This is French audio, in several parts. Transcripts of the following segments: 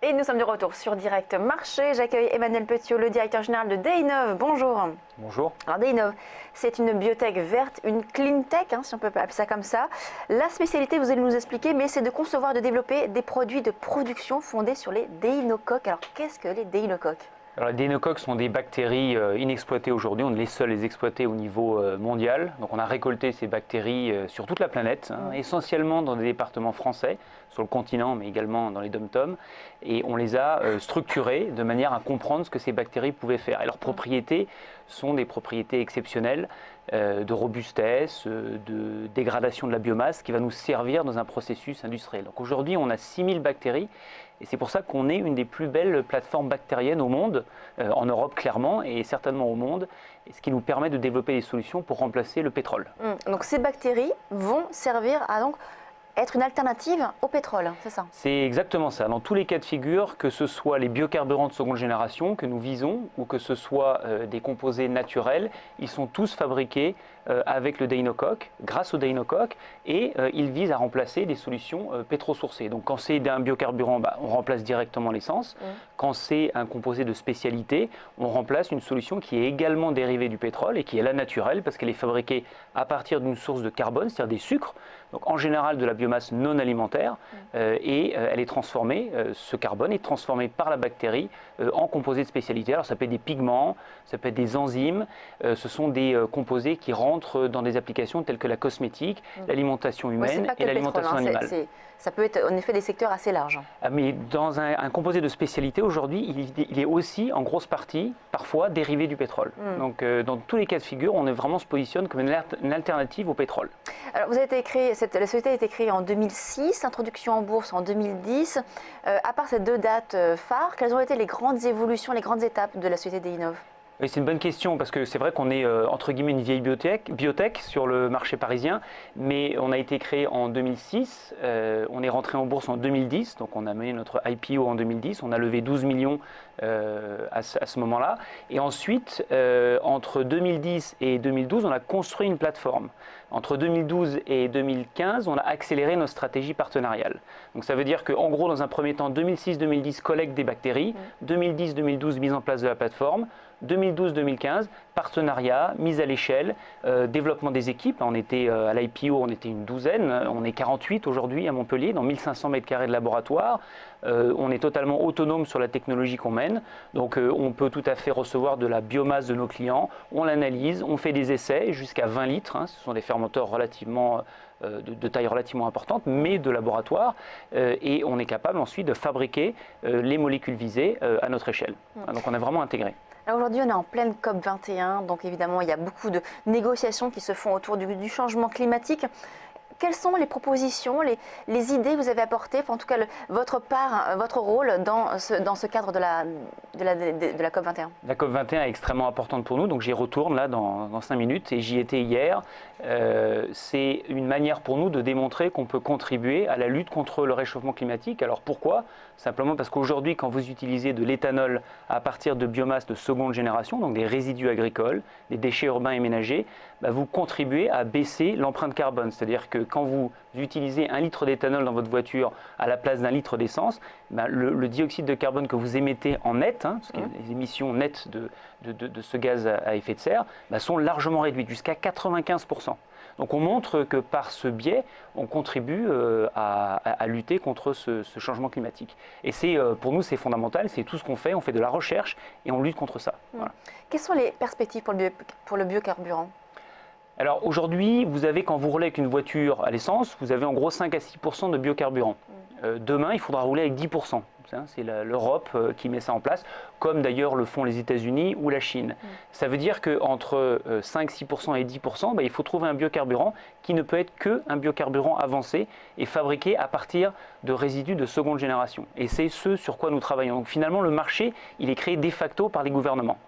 Et nous sommes de retour sur Direct Marché. J'accueille Emmanuel Petiot, le directeur général de Deinov. Bonjour. Bonjour. Alors Deinov, c'est une biotech verte, une clean tech, si on peut appeler ça comme ça. La spécialité, vous allez nous expliquer, mais c'est de concevoir, de développer des produits de production fondés sur les déinocoques. Alors qu'est-ce que les déinocoques ? Alors, les déinocoques sont des bactéries inexploitées aujourd'hui. On est les seuls à les exploiter au niveau mondial. Donc on a récolté ces bactéries sur toute la planète, essentiellement dans des départements français, sur le continent, mais également dans les dom-toms. Et on les a structurées de manière à comprendre ce que ces bactéries pouvaient faire. Et leurs propriétés sont des propriétés exceptionnelles de robustesse, de dégradation de la biomasse qui va nous servir dans un processus industriel. Donc aujourd'hui, on a 6000 bactéries. Et c'est pour ça qu'on est une des plus belles plateformes bactériennes au monde, en Europe clairement, et certainement au monde, et ce qui nous permet de développer des solutions pour remplacer le pétrole. Donc ces bactéries vont servir à être une alternative au pétrole, c'est ça? C'est exactement ça. Dans tous les cas de figure, que ce soit les biocarburants de seconde génération que nous visons, ou que ce soit des composés naturels, ils sont tous fabriqués avec le déinocoque, grâce au déinocoque, et ils visent à remplacer des solutions pétrosourcées. Donc quand c'est un biocarburant, on remplace directement l'essence. Quand c'est un composé de spécialité, on remplace une solution qui est également dérivée du pétrole et qui est la naturelle, parce qu'elle est fabriquée à partir d'une source de carbone, c'est-à-dire des sucres, donc en général de la biomasse non alimentaire, et elle est transformée, ce carbone est transformé par la bactérie en composés de spécialité. Alors ça peut être des pigments, ça peut être des enzymes, ce sont des composés qui rentrent dans des applications telles que la cosmétique, l'alimentation humaine et l'alimentation animale. Ça peut être en effet des secteurs assez larges. Mais dans un composé de spécialité, aujourd'hui, il est aussi en grosse partie, parfois, dérivé du pétrole. Donc dans tous les cas de figure, on se positionne comme une alternative au pétrole. Alors vous avez été créé, la société a été créée en 2006, introduction en bourse en 2010. À part ces deux dates phares, quelles ont été les grandes évolutions, les grandes étapes de la société Deinov ? Oui, c'est une bonne question parce que c'est vrai qu'on est entre guillemets une vieille biotech sur le marché parisien, mais on a été créé en 2006, on est rentré en bourse en 2010, donc on a mené notre IPO en 2010, on a levé 12 millions à ce moment-là, et ensuite entre 2010 et 2012, on a construit une plateforme. Entre 2012 et 2015, on a accéléré notre stratégie partenariale. Donc ça veut dire qu'en gros, dans un premier temps, 2006-2010, collecte des bactéries, 2010-2012, mise en place de la plateforme, 2012-2015, partenariat, mise à l'échelle, développement des équipes. On était à l'IPO, on était une douzaine, on est 48 aujourd'hui à Montpellier, dans 1500 m² de laboratoire. On est totalement autonome sur la technologie qu'on mène, donc on peut tout à fait recevoir de la biomasse de nos clients, on l'analyse, on fait des essais jusqu'à 20 litres, ce sont des fermenteurs relativement de taille relativement importante, mais de laboratoire, et on est capable ensuite de fabriquer les molécules visées à notre échelle. Donc on a vraiment intégré. Aujourd'hui, on est en pleine COP21, donc évidemment, il y a beaucoup de négociations qui se font autour du changement climatique. Quelles sont les propositions, les idées que vous avez apportées, en tout cas votre part, votre rôle dans ce cadre de la COP21? La COP21 est extrêmement importante pour nous, donc j'y retourne là dans 5 minutes et j'y étais hier. C'est une manière pour nous de démontrer qu'on peut contribuer à la lutte contre le réchauffement climatique. Alors pourquoi? Simplement parce qu'aujourd'hui, quand vous utilisez de l'éthanol à partir de biomasse de seconde génération, donc des résidus agricoles, des déchets urbains et ménagers, vous contribuez à baisser l'empreinte carbone. C'est-à-dire que quand vous utilisez 1 litre d'éthanol dans votre voiture à la place d'1 litre d'essence, le dioxyde de carbone que vous émettez en net, parce que les émissions nettes de ce gaz à effet de serre, sont largement réduites, jusqu'à 95%. Donc on montre que par ce biais, on contribue à lutter contre ce changement climatique. Et pour nous, c'est fondamental, c'est tout ce qu'on fait, on fait de la recherche et on lutte contre ça. Voilà. Quelles sont les perspectives pour le biocarburant ? Alors aujourd'hui, vous avez, quand vous roulez avec une voiture à l'essence, vous avez en gros 5 à 6% de biocarburant. Demain, il faudra rouler avec 10%. C'est l'Europe qui met ça en place, comme d'ailleurs le font les États-Unis ou la Chine. Ça veut dire qu'entre 5-6% et 10%, il faut trouver un biocarburant qui ne peut être qu'un biocarburant avancé et fabriqué à partir de résidus de seconde génération. Et c'est ce sur quoi nous travaillons. Donc finalement, le marché, il est créé de facto par les gouvernements.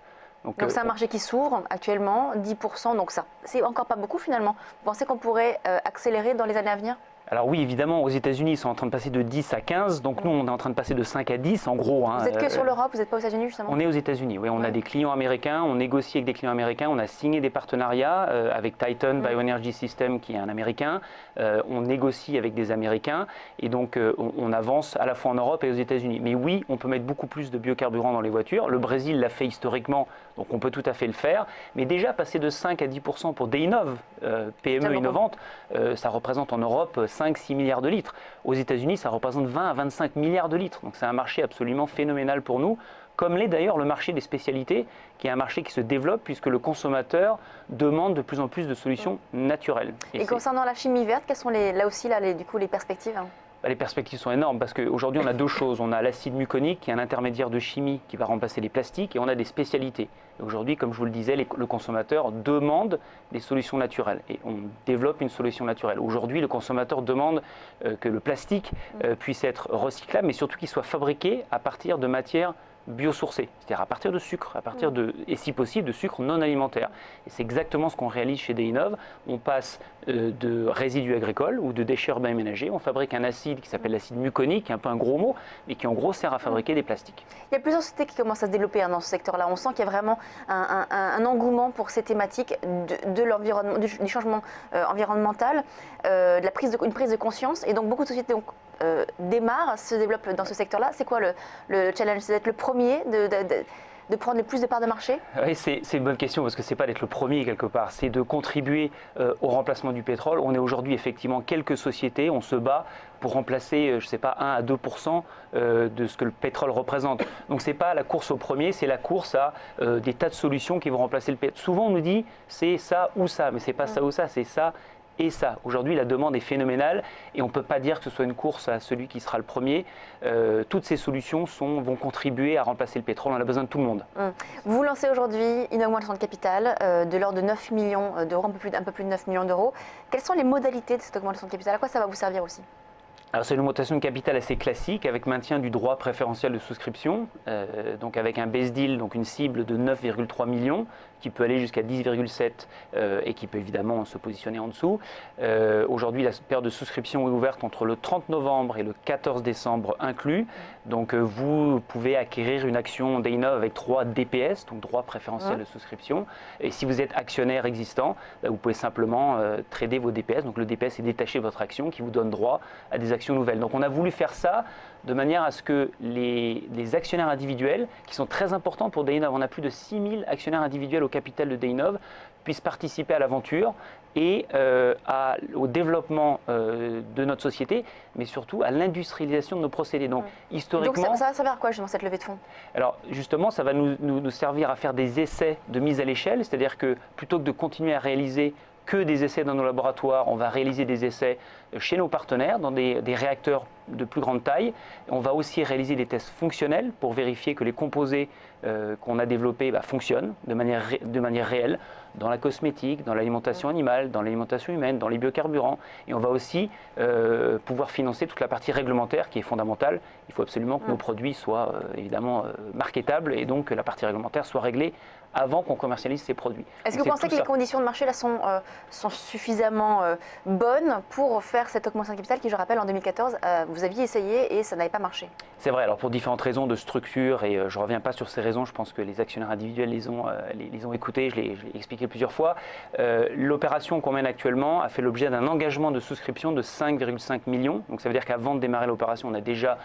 Donc c'est un marché qui s'ouvre actuellement, 10%, donc ça, c'est encore pas beaucoup finalement. Vous pensez qu'on pourrait accélérer dans les années à venir ? Alors oui, évidemment, aux États-Unis, ils sont en train de passer de 10 à 15, donc nous, on est en train de passer de 5 à 10, en gros. Vous êtes que sur l'Europe, vous n'êtes pas aux États-Unis justement? On est aux États-Unis, oui. On a des clients américains, on négocie avec des clients américains, on a signé des partenariats avec Titan Bioenergy System, qui est un Américain. On négocie avec des Américains, et donc on avance à la fois en Europe et aux États-Unis. Mais oui, on peut mettre beaucoup plus de biocarburants dans les voitures. Le Brésil l'a fait historiquement, donc on peut tout à fait le faire. Mais déjà, passer de 5 à 10% pour Deinov, PME innovante, ça représente en Europe 5-6 milliards de litres. Aux États-Unis, ça représente 20 à 25 milliards de litres. Donc c'est un marché absolument phénoménal pour nous, comme l'est d'ailleurs le marché des spécialités, qui est un marché qui se développe puisque le consommateur demande de plus en plus de solutions naturelles. Et concernant la chimie verte, quelles sont là aussi les perspectives? Les perspectives sont énormes parce qu'aujourd'hui on a deux choses. On a l'acide muconique qui est un intermédiaire de chimie qui va remplacer les plastiques, et on a des spécialités. Aujourd'hui, comme je vous le disais, le consommateur demande des solutions naturelles et on développe une solution naturelle. Aujourd'hui, le consommateur demande que le plastique puisse être recyclable, mais surtout qu'il soit fabriqué à partir de matières biosourcées, c'est-à-dire à partir de sucre, et si possible de sucre non alimentaire. Et c'est exactement ce qu'on réalise chez Deinov. On passe de résidus agricoles ou de déchets urbains et ménagers, on fabrique un acide qui s'appelle l'acide muconique, qui est un peu un gros mot, mais qui en gros sert à fabriquer des plastiques. Il y a plusieurs sociétés qui commencent à se développer dans ce secteur-là. On sent qu'il y a vraiment un engouement pour ces thématiques de l'environnement, du changement environnemental, une prise de conscience. Et donc beaucoup de sociétés démarrent, se développent dans ce secteur-là. C'est quoi le challenge? C'est d'être le premier, de prendre le plus de parts de marché? Oui, c'est une bonne question parce que ce n'est pas d'être le premier quelque part, c'est de contribuer au remplacement du pétrole. On est aujourd'hui effectivement quelques sociétés, on se bat pour remplacer, je ne sais pas, 1 à 2% de ce que le pétrole représente. Donc ce n'est pas la course au premier, c'est la course à des tas de solutions qui vont remplacer le pétrole. Souvent on nous dit c'est ça ou ça, mais ce n'est pas ça ou ça, c'est ça et ça. Aujourd'hui, la demande est phénoménale et on ne peut pas dire que ce soit une course à celui qui sera le premier. Toutes ces solutions vont contribuer à remplacer le pétrole. On a besoin de tout le monde. Vous lancez aujourd'hui une augmentation de capital de l'ordre de 9 millions d'euros, un peu plus de 9 millions d'euros. Quelles sont les modalités de cette augmentation de capital? À quoi ça va vous servir aussi? Alors c'est une augmentation de capital assez classique avec maintien du droit préférentiel de souscription, donc avec un base deal, donc une cible de 9,3 millions qui peut aller jusqu'à 10,7 et qui peut évidemment se positionner en dessous. Aujourd'hui, la période de souscription est ouverte entre le 30 novembre et le 14 décembre inclus. Donc vous pouvez acquérir une action Deinov avec 3 DPS, donc droit préférentiel de souscription. Et si vous êtes actionnaire existant, vous pouvez simplement trader vos DPS. Donc le DPS est détaché de votre action qui vous donne droit à des actions nouvelles. Donc on a voulu faire ça de manière à ce que les actionnaires individuels, qui sont très importants pour Deinov, on a plus de 6000 actionnaires individuels au capital de Deinov, puissent participer à l'aventure et au développement de notre société, mais surtout à l'industrialisation de nos procédés. Donc historiquement… Donc ça va servir à quoi justement cette levée de fonds? Alors justement, ça va nous servir à faire des essais de mise à l'échelle, c'est-à-dire que plutôt que de continuer à réaliser que des essais dans nos laboratoires, on va réaliser des essais chez nos partenaires dans des réacteurs de plus grande taille. On va aussi réaliser des tests fonctionnels pour vérifier que les composés qu'on a développés fonctionnent de manière réelle dans la cosmétique, dans l'alimentation animale, dans l'alimentation humaine, dans les biocarburants. Et on va aussi pouvoir financer toute la partie réglementaire qui est fondamentale. Il faut absolument que nos produits soient évidemment marketables et donc que la partie réglementaire soit réglée avant qu'on commercialise ces produits. Est-ce que vous pensez que les conditions de marché là sont suffisamment bonnes pour faire cette augmentation de capital qui, je rappelle, en 2014, vous aviez essayé et ça n'avait pas marché? C'est vrai, alors pour différentes raisons de structure, et je ne reviens pas sur ces raisons, je pense que les actionnaires individuels les ont écoutées, je l'ai expliqué plusieurs fois. L'opération qu'on mène actuellement a fait l'objet d'un engagement de souscription de 5,5 millions. Donc ça veut dire qu'avant de démarrer l'opération, on a déjà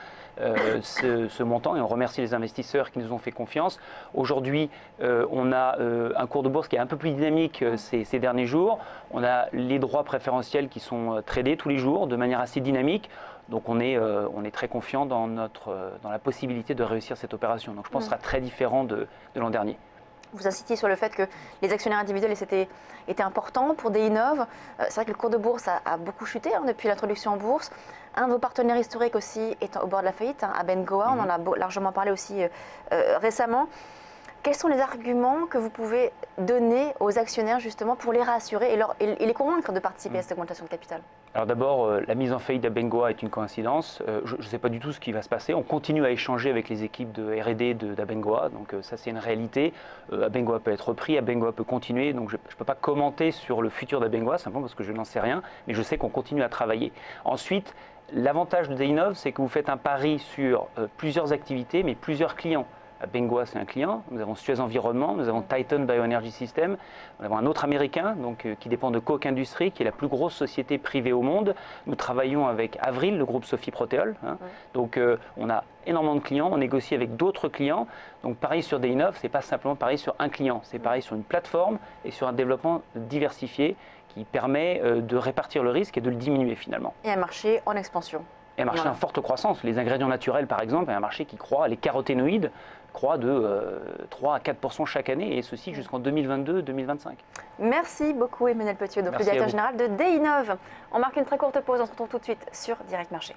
ce montant et on remercie les investisseurs qui nous ont fait confiance. Aujourd'hui, on a un cours de bourse qui est un peu plus dynamique ces derniers jours. On a les droits préférentiels qui sont tradés tous les jours de manière assez dynamique. Donc on est très confiant dans la possibilité de réussir cette opération. Donc je pense que ce sera très différent de l'an dernier. Vous insistiez sur le fait que les actionnaires individuels étaient importants pour Deinov. C'est vrai que le cours de bourse a beaucoup chuté depuis l'introduction en bourse. Un de vos partenaires historiques aussi est au bord de la faillite, Abengoa. On en a largement parlé aussi récemment. Quels sont les arguments que vous pouvez donner aux actionnaires justement pour les rassurer et les convaincre de participer à cette augmentation de capital? Alors d'abord, la mise en faillite d'Abengoa est une coïncidence. Je ne sais pas du tout ce qui va se passer. On continue à échanger avec les équipes de R&D d'Abengoa, donc ça c'est une réalité. Abengoa peut être repris, Abengoa peut continuer, donc je ne peux pas commenter sur le futur d'Abengoa, simplement parce que je n'en sais rien, mais je sais qu'on continue à travailler. Ensuite, l'avantage de Deinov, c'est que vous faites un pari sur plusieurs activités, mais plusieurs clients. Abengoa, c'est un client. Nous avons Suez Environnement, nous avons Titan Bioenergy System, nous avons un autre américain qui dépend de Koch Industries, qui est la plus grosse société privée au monde. Nous travaillons avec Avril, le groupe Sophie Proteol. Donc on a énormément de clients, on négocie avec d'autres clients. Donc pareil sur Deinov, ce n'est pas simplement pareil sur un client, c'est pareil sur une plateforme et sur un développement diversifié qui permet de répartir le risque et de le diminuer finalement. Et un marché en expansion. Et un marché en forte croissance. Les ingrédients naturels, par exemple, est un marché qui croît, les caroténoïdes croît de 3 à 4% chaque année, et ceci jusqu'en 2022-2025. Merci beaucoup Emmanuel Petiot, donc le directeur général de Deinov. On marque une très courte pause, on se retrouve tout de suite sur Direct Marché.